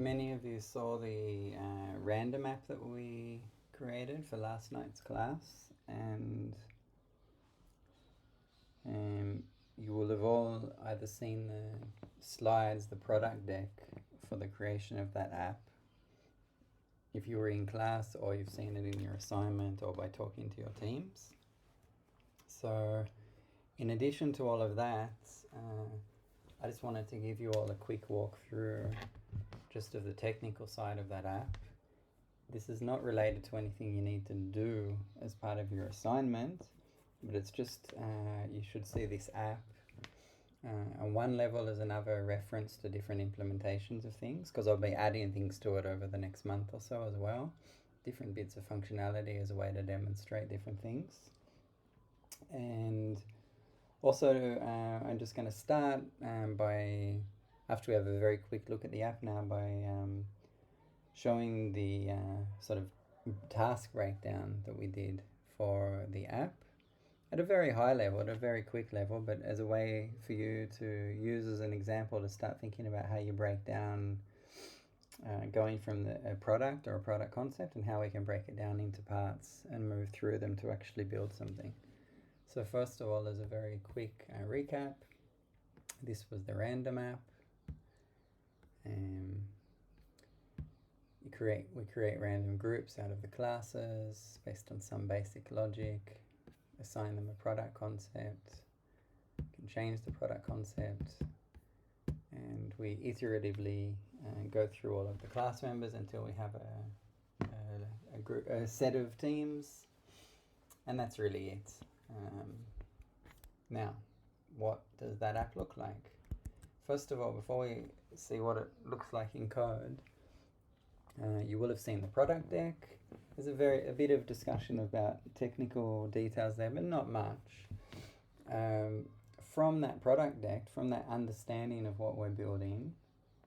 many of you saw the random app that we created for last night's class, and you will have all either seen the slides, the product deck for the creation of that app, if you were in class, or you've seen it in your assignment or by talking to your teams. So in addition to all of that, I just wanted to give you all a quick walkthrough just of the technical side of that app. This is not related to anything you need to do as part of your assignment, but it's just, you should see this app on one level as another reference to different implementations of things, because I'll be adding things to it over the next month or so as well. Different bits of functionality as a way to demonstrate different things. And also, I'm just going to start by, after we have a very quick look at the app now, by showing the sort of task breakdown that we did for the app at a very high level, at a very quick level, but as a way for you to use as an example to start thinking about how you break down going from a product or a product concept, and how we can break it down into parts and move through them to actually build something. So first of all, as a very quick recap, this was the random app. We create random groups out of the classes based on some basic logic, assign them a product concept, can change the product concept, and we iteratively go through all of the class members until we have a set of teams, and that's really it. Now, what does that app look like? First of all, before we see what it looks like in code, you will have seen the product deck. There's a bit of discussion about technical details there, but not much. From that product deck, from that understanding of what we're building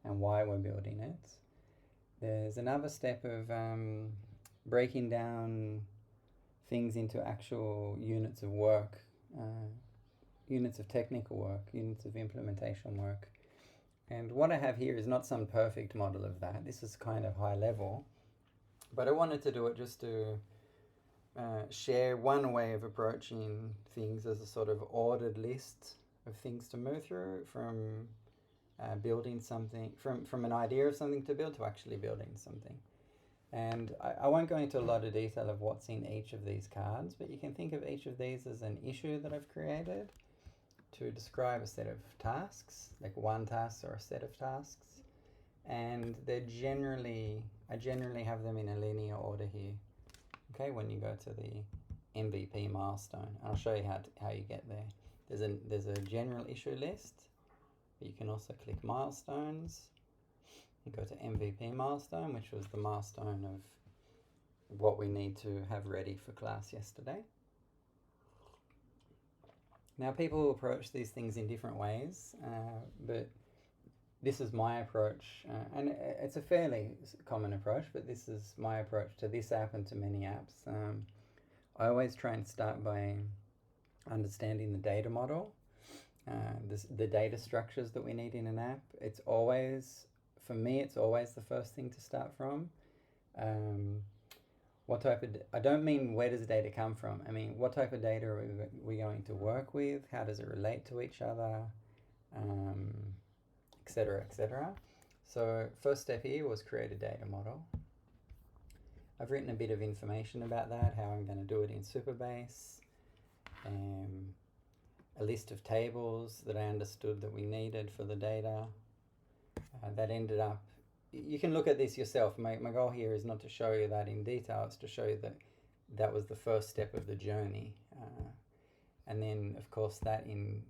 and why we're building it, there's another step of breaking down things into actual units of work, units of technical work, units of implementation work. And what I have here is not some perfect model of that. This is kind of high level, but I wanted to do it just to share one way of approaching things as a sort of ordered list of things to move through, from building something, from an idea of something to build to actually building something. And I won't go into a lot of detail of what's in each of these cards, but you can think of each of these as an issue that I've created to describe a set of tasks, like one task or a set of tasks. And I generally have them in a linear order here. Okay, when you go to the MVP milestone, and I'll show you how you get there. There's a general issue list, but you can also click milestones and go to MVP milestone, which was the milestone of what we need to have ready for class yesterday. Now, people approach these things in different ways, but this is my approach, and it's a fairly common approach, but this is my approach to this app and to many apps. I always try and start by understanding the data model, the data structures that we need in an app. It's always, for me, it's always the first thing to start from. What type of, I don't mean where does data come from, I mean what type of data are we going to work with, how does it relate to each other, etc., etc. So first step here was create a data model. I've written a bit of information about that, how I'm going to do it in Supabase, a list of tables that I understood that we needed for the data. That ended up, you can look at this yourself. My goal here is not to show you that in detail, it's to show you that that was the first step of the journey. And then, of course, that in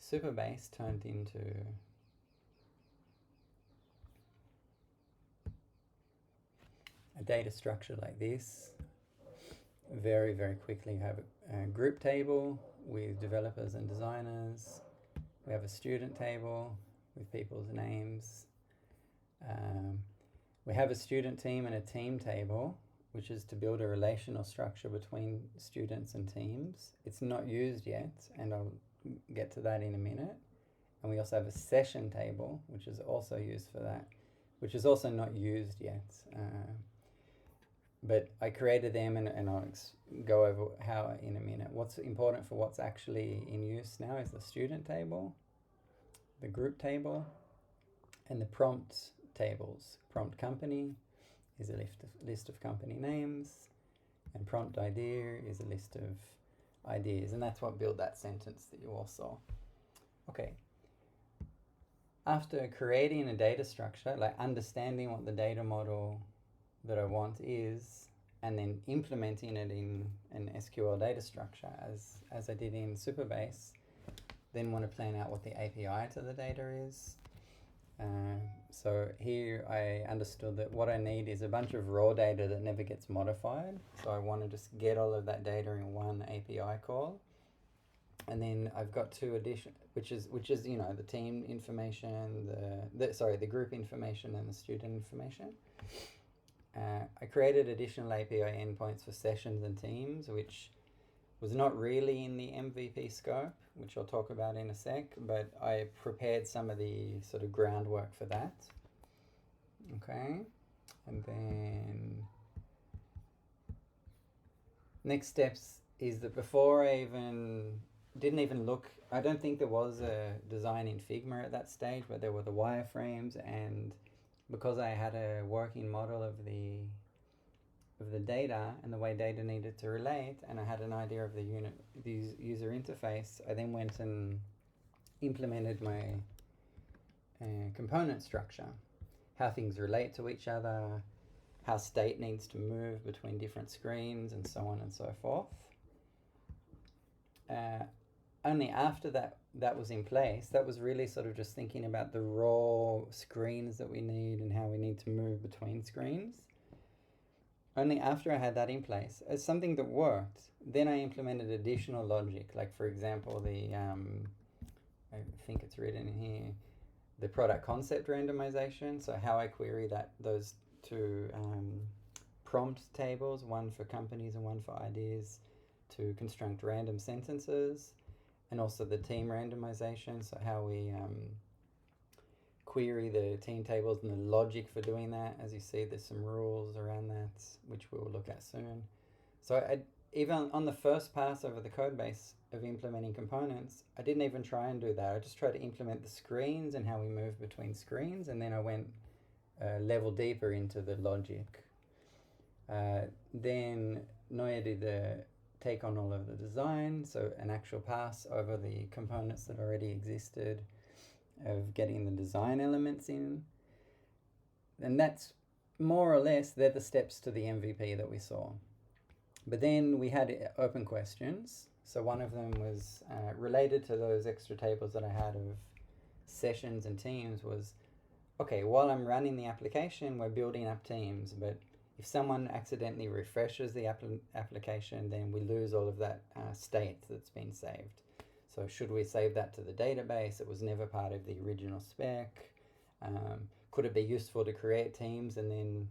Supabase turned into a data structure like this. Very, very quickly, you have a group table with developers and designers. We have a student table with people's names. We have a student team and a team table, which is to build a relational structure between students and teams. It's not used yet, and I'll get to that in a minute. And we also have a session table, which is also used for that, which is also not used yet. But I created them, and I'll go over how in a minute. What's important for what's actually in use now is the student table, the group table, and the prompt tables. Prompt company is a list of company names, and prompt idea is a list of ideas, and that's what built that sentence that you all saw. Okay. After creating a data structure, like understanding what the data model that I want is, and then implementing it in an SQL data structure as I did in Supabase, then want to plan out what the API to the data is. So here I understood that what I need is a bunch of raw data that never gets modified. So I want to just get all of that data in one API call. And then I've got two addition, which is the team information, the group information and the student information. I created additional API endpoints for sessions and teams, which was not really in the MVP scope, which I'll talk about in a sec, but I prepared some of the sort of groundwork for that. Okay, and then next steps is that before I didn't even look, I don't think there was a design in Figma at that stage, but there were the wireframes, and because I had a working model of the data and the way data needed to relate, and I had an idea of the user interface, I then went and implemented my component structure, how things relate to each other, how state needs to move between different screens, and so on and so forth. Only after that was in place, that was really sort of just thinking about the raw screens that we need and how we need to move between screens. Only after I had that in place, as something that worked, then I implemented additional logic, like for example I think it's written in here, the product concept randomization, so how I query those two prompt tables, one for companies and one for ideas, to construct random sentences, and also the team randomization, so how we query the team tables and the logic for doing that. As you see, there's some rules around that, which we will look at soon. So even on the first pass over the code base of implementing components, I didn't even try and do that. I just tried to implement the screens and how we move between screens, and then I went a level deeper into the logic. Then Noya did take on all of the design, so an actual pass over the components that already existed, of getting the design elements in. And that's more or less, they're the steps to the MVP that we saw. But then we had open questions. So one of them was related to those extra tables that I had of sessions and teams, was, okay, while I'm running the application, we're building up teams, but if someone accidentally refreshes the application, then we lose all of that state that's been saved. So should we save that to the database? It was never part of the original spec. Could it be useful to create teams and then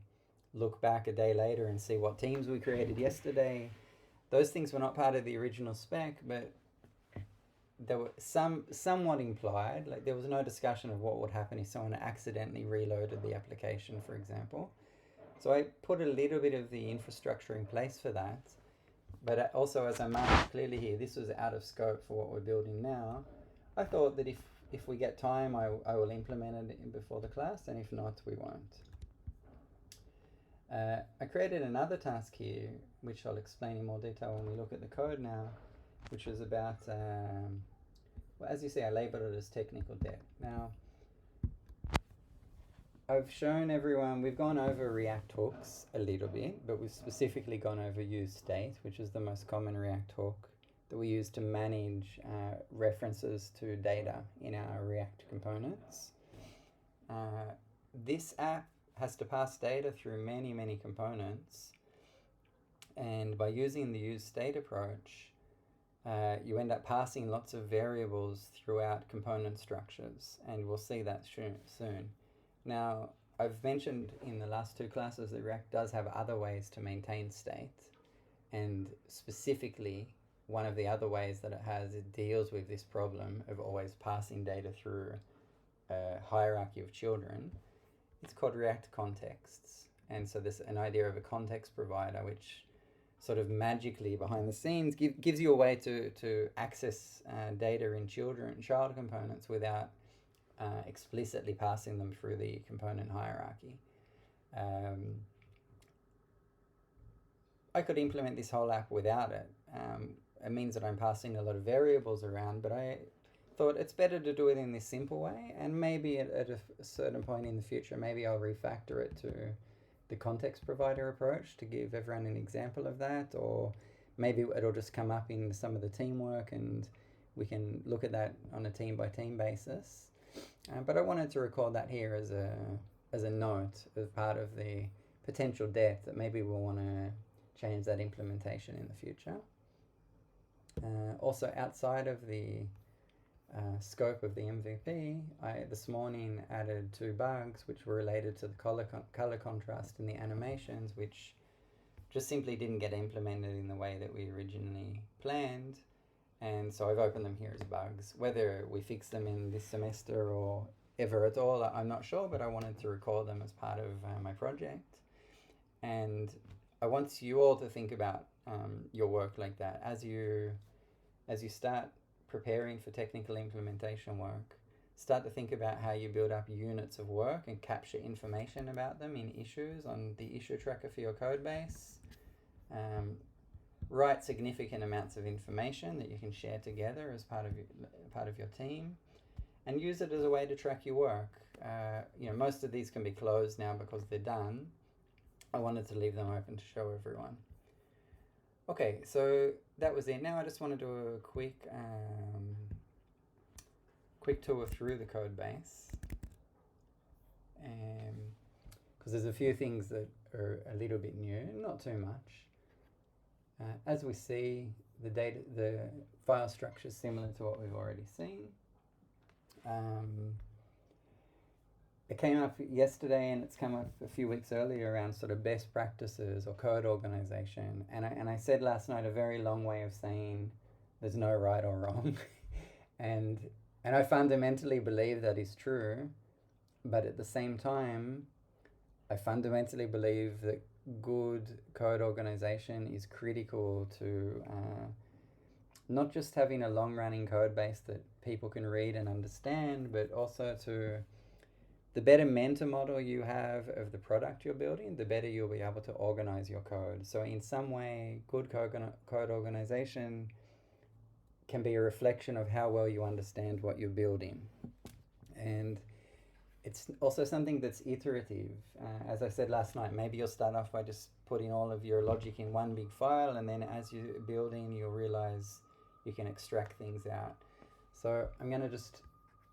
look back a day later and see what teams we created yesterday? Those things were not part of the original spec, but they were somewhat implied. Like there was no discussion of what would happen if someone accidentally reloaded the application, for example. So I put a little bit of the infrastructure in place for that. But also, as I marked clearly here, this was out of scope for what we're building now. I thought that if we get time, I will implement it before the class, and if not, we won't. I created another task here, which I'll explain in more detail when we look at the code now, which was about, well, as you see, I labeled it as technical debt. Now, I've shown everyone, we've gone over React hooks a little bit, but we've specifically gone over useState, which is the most common React hook that we use to manage references to data in our React components. This app has to pass data through many, many components, and by using the useState approach, you end up passing lots of variables throughout component structures, and we'll see that soon. Now, I've mentioned in the last two classes that React does have other ways to maintain state, and specifically one of the other ways that it deals with this problem of always passing data through a hierarchy of children. It's called React Contexts. And so there's an idea of a context provider which sort of magically behind the scenes gives you a way to access data in child components without explicitly passing them through the component hierarchy. I could implement this whole app without it. It means that I'm passing a lot of variables around, but I thought it's better to do it in this simple way, and maybe at a certain point in the future, maybe I'll refactor it to the context provider approach to give everyone an example of that, or maybe it'll just come up in some of the teamwork and we can look at that on a team by team basis. But I wanted to record that here as a note, as part of the potential depth that maybe we'll want to change that implementation in the future. Also, outside of the scope of the MVP, I this morning added 2 bugs which were related to the color contrast in the animations, which just simply didn't get implemented in the way that we originally planned. And so I've opened them here as bugs. Whether we fix them in this semester or ever at all, I'm not sure, but I wanted to record them as part of my project. And I want you all to think about your work like that. As you start preparing for technical implementation work, start to think about how you build up units of work and capture information about them in issues on the issue tracker for your code base. Write significant amounts of information that you can share together as part of your team, and use it as a way to track your work. Most of these can be closed now because they're done. I wanted to leave them open to show everyone. Okay, so that was it. Now I just want to do a quick tour through the code base, because there's a few things that are a little bit new, not too much. As we see, the file structure is similar to what we've already seen. It came up yesterday, and it's come up a few weeks earlier around sort of best practices or code organization. And I said last night a very long way of saying there's no right or wrong. and I fundamentally believe that is true, but at the same time, I fundamentally believe that good code organization is critical to not just having a long-running code base that people can read and understand, but also to the better mentor model you have of the product you're building, the better you'll be able to organize your code. So in some way, good code organization can be a reflection of how well you understand what you're building. And it's also something that's iterative. As I said last night, maybe you'll start off by just putting all of your logic in one big file, and then as you're building, you'll realize you can extract things out. So I'm going to just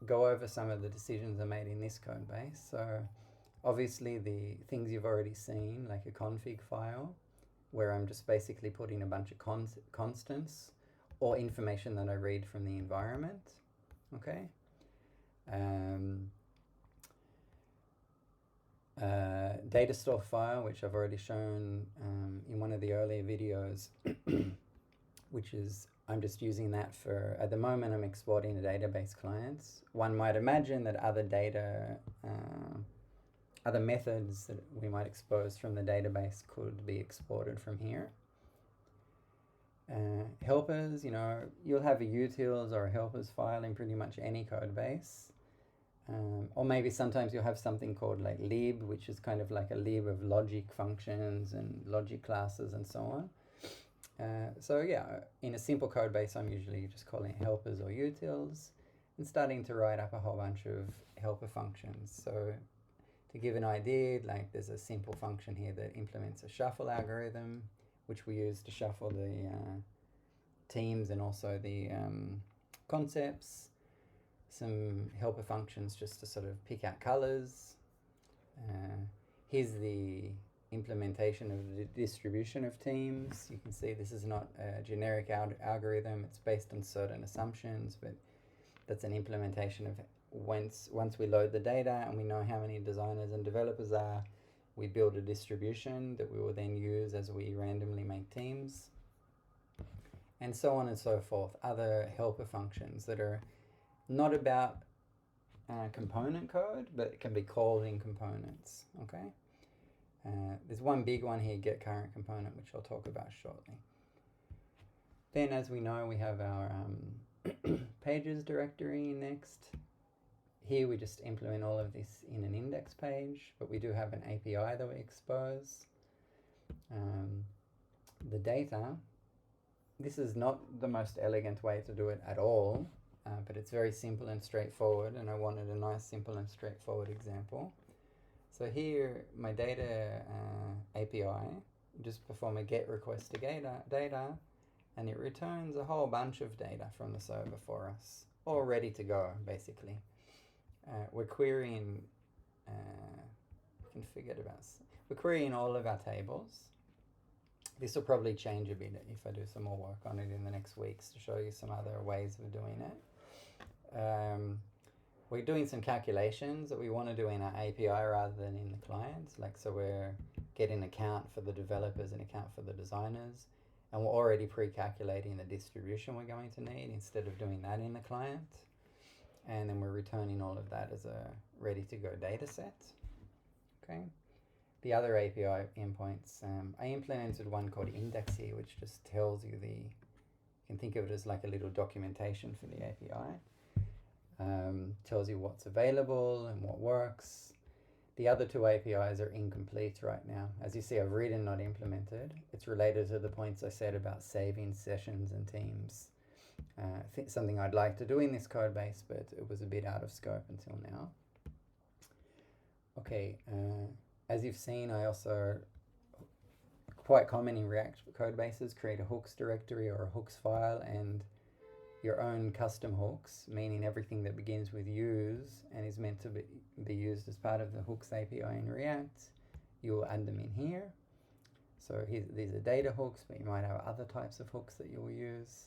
go over some of the decisions I made in this code base. So obviously the things you've already seen, like a config file, where I'm just basically putting a bunch of constants or information that I read from the environment. Okay. Data store file, which I've already shown in one of the earlier videos, which is, I'm just using that for, at the moment I'm exporting to database clients. One might imagine that other methods that we might expose from the database could be exported from here. Helpers, you'll have a utils or a helpers file in pretty much any code base. Or maybe sometimes you'll have something called like lib, which is kind of like a lib of logic functions and logic classes and so on. So yeah, in a simple code base, I'm usually just calling helpers or utils and starting to write up a whole bunch of helper functions. So to give an idea, like there's a simple function here that implements a shuffle algorithm, which we use to shuffle the teams and also the concepts. Some helper functions just to sort of pick out colors. Here's the implementation of the distribution of teams. You can see this is not a generic algorithm. It's based on certain assumptions, but that's an implementation of once we load the data and we know how many designers and developers are, we build a distribution that we will then use as we randomly make teams. and so on and so forth. Other helper functions that are not about component code, but it can be called in components, okay? There's one big one here, get current component, which I'll talk about shortly. Then, as we know, we have our pages directory next. Here we just implement all of this in an index page, but we do have an API that we expose. The data, this is not the most elegant way to do it at all, but it's very simple and straightforward, and I wanted a nice, simple and straightforward example. So here, my data API, just perform a get request to data, and it returns a whole bunch of data from the server for us, all ready to go, basically. We're querying, we're querying all of our tables. This will probably change a bit if I do some more work on it in the next weeks to show you some other ways of doing it. We're doing some calculations that we want to do in our API rather than in the client. So we're getting an account for the developers and account for the designers. And we're already pre-calculating the distribution we're going to need instead of doing that in the client. And then we're returning all of that as a ready-to-go data set. Okay. The other API endpoints, I implemented one called Index here, which just tells you you can think of it as like a little documentation for the API. Tells you what's available and what works. The other two APIs are incomplete right now. As you see, I've written, not implemented. It's related to the points I said about saving sessions and teams. Something I'd like to do in this code base, but it was a bit out of scope until now. Okay, as you've seen, I also, quite common in React code bases, create a hooks directory or a hooks file and your own custom hooks, meaning everything that begins with use and is meant to be used as part of the hooks API in React, you'll add them in here. So these are data hooks, but you might have other types of hooks that you'll use.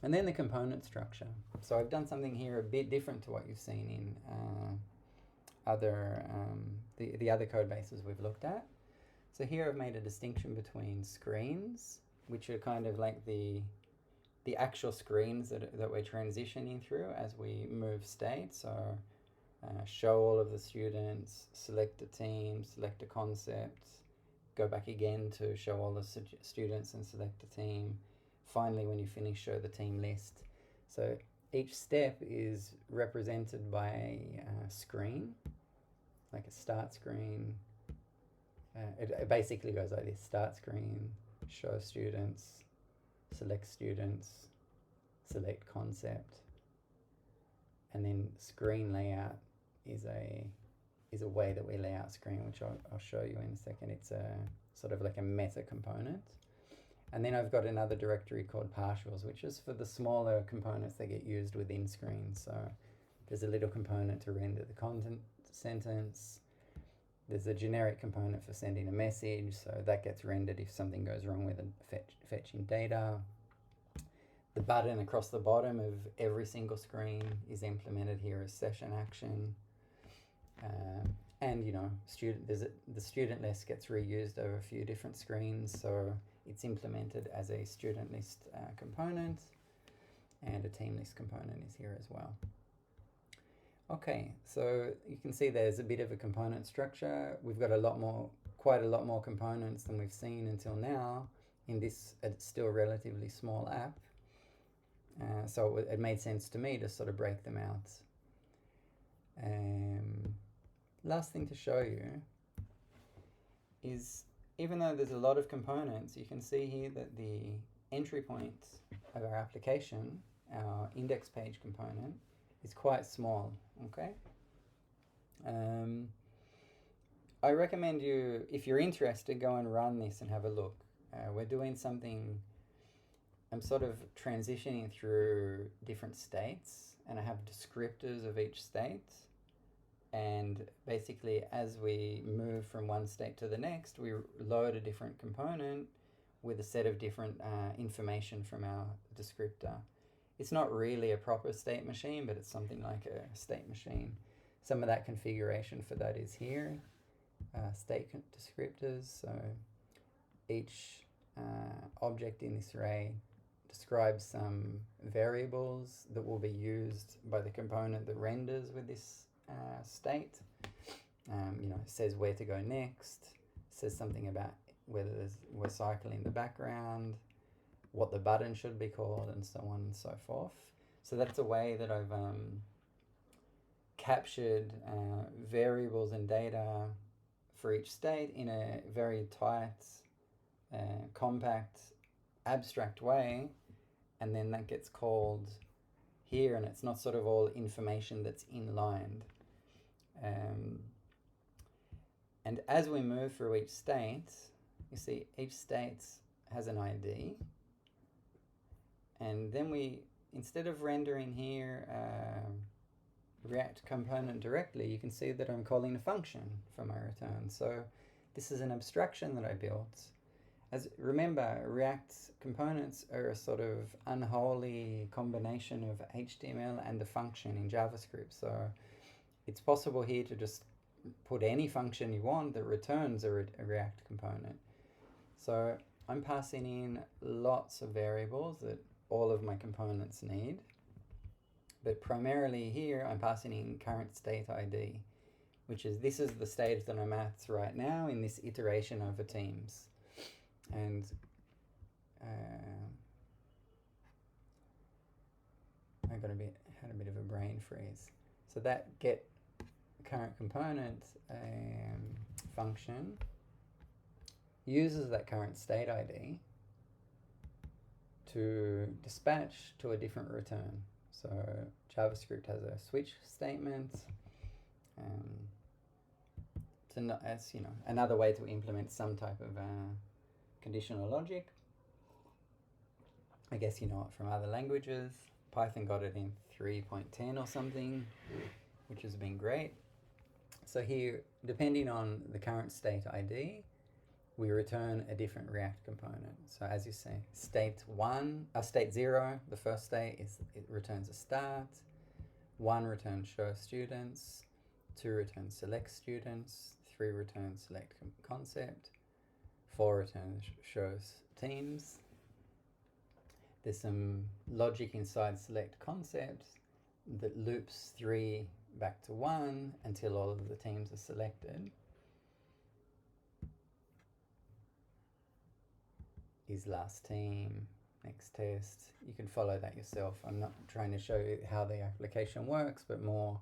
And then the component structure. So I've done something here a bit different to what you've seen in the other code bases we've looked at. So here I've made a distinction between screens, which are kind of like the actual screens that we're transitioning through as we move state. So show all of the students, select a team, select a concept, go back again to show all the students and select a team. Finally, when you finish, show the team list. So each step is represented by a screen, like a start screen. It basically goes like this: start screen, show students, select concept, and then screen layout is a way that we lay out screen, which I'll show you in a second. It's a sort of like a meta component. And then I've got another directory called partials, which is for the smaller components that get used within screens. So there's a little component to render the content sentence. There's a generic component for sending a message, so that gets rendered if something goes wrong with fetching data. The button across the bottom of every single screen is implemented here as session action. And the student list gets reused over a few different screens, so it's implemented as a student list component, and a team list component is here as well. Okay, so you can see there's a bit of a component structure. We've got quite a lot more components than we've seen until now in this still relatively small app. So it made sense to me to sort of break them out. Last thing to show you is, even though there's a lot of components, you can see here that the entry point of our application, our index page component, is quite small, okay? I recommend you, if you're interested, go and run this and have a look. We're doing something, I'm sort of transitioning through different states, and I have descriptors of each state. And basically, as we move from one state to the next, we load a different component with a set of different information from our descriptor. It's not really a proper state machine, but it's something like a state machine. Some of that configuration for that is here, state descriptors. So each object in this array describes some variables that will be used by the component that renders with this state. It says where to go next, says something about whether we're cycling the background, what the button should be called, and so on and so forth. So that's a way that I've captured variables and data for each state in a very tight, compact, abstract way, and then that gets called here, and it's not sort of all information that's inlined. And as we move through each state, you see each state has an ID, and then we, instead of rendering here React component directly, you can see that I'm calling a function for my return. So this is an abstraction that I built. Remember, React components are a sort of unholy combination of HTML and a function in JavaScript. So it's possible here to just put any function you want that returns a React component. So I'm passing in lots of variables that all of my components need. But primarily here, I'm passing in current state ID, which is, this is the state that I'm at right now in this iteration over Teams. And I had a bit of a brain freeze. So that get current component function uses that current state ID to dispatch to a different return. So JavaScript has a switch statement. It's another way to implement some type of conditional logic. I guess you know it from other languages. Python got it in 3.10 or something, which has been great. So here, depending on the current state ID, we return a different React component. So as you say, state 0, the first state, it returns a start. 1 returns show students. 2 returns select students. 3 returns select concept. 4 returns shows teams. There's some logic inside select concept that loops 3 back to 1 until all of the teams are selected. Is last team, next test. You can follow that yourself. I'm not trying to show you how the application works, but more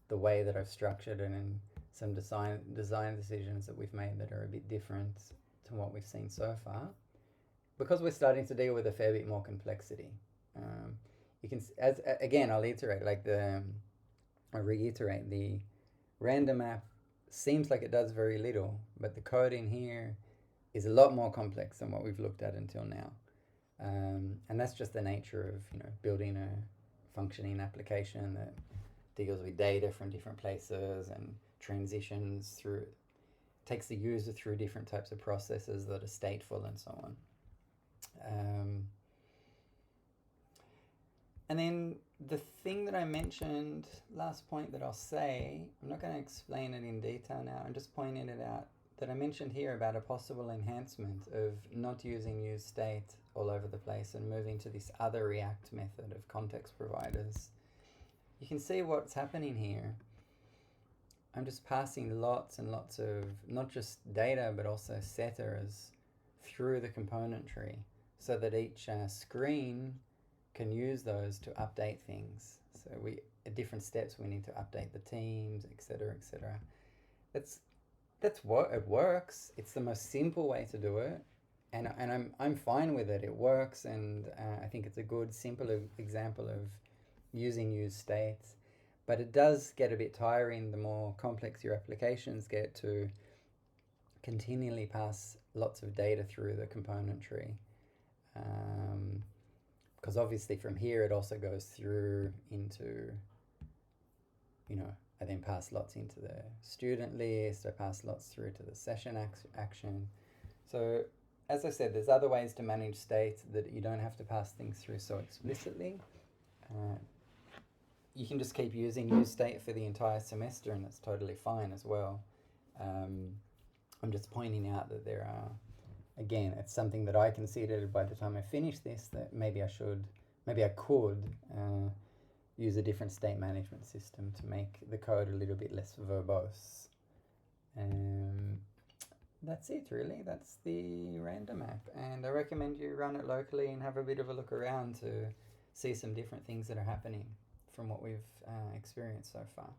the way that I've structured it and some design decisions that we've made that are a bit different to what we've seen so far, because we're starting to deal with a fair bit more complexity. You can, again, I'll reiterate, the random app seems like it does very little, but the code in here is a lot more complex than what we've looked at until now. And that's just the nature of building a functioning application that deals with data from different places and transitions through, takes the user through different types of processes that are stateful and so on. And then the thing that I mentioned, last point that I'll say, I'm not going to explain it in detail now, I'm just pointing it out, that I mentioned here about a possible enhancement of not using useState all over the place and moving to this other React method of context providers. You can see what's happening here. I'm just passing lots and lots of, not just data, but also setters through the component tree so that each screen can use those to update things. So at different steps, we need to update the teams, etc., etc. That's what it works. It's the most simple way to do it, and I'm fine with it. It works, and I think it's a good, simple example of using useState. But it does get a bit tiring the more complex your applications get to continually pass lots of data through the component tree. Because obviously from here it also goes through into, I then pass lots into the student list, I pass lots through to the session action. So as I said, there's other ways to manage state that you don't have to pass things through so explicitly. You can just keep using useState for the entire semester and that's totally fine as well. I'm just pointing out that there are again, it's something that I considered by the time I finished this, that maybe I could use a different state management system to make the code a little bit less verbose. That's it, really. That's the random app, and I recommend you run it locally and have a bit of a look around to see some different things that are happening from what we've experienced so far.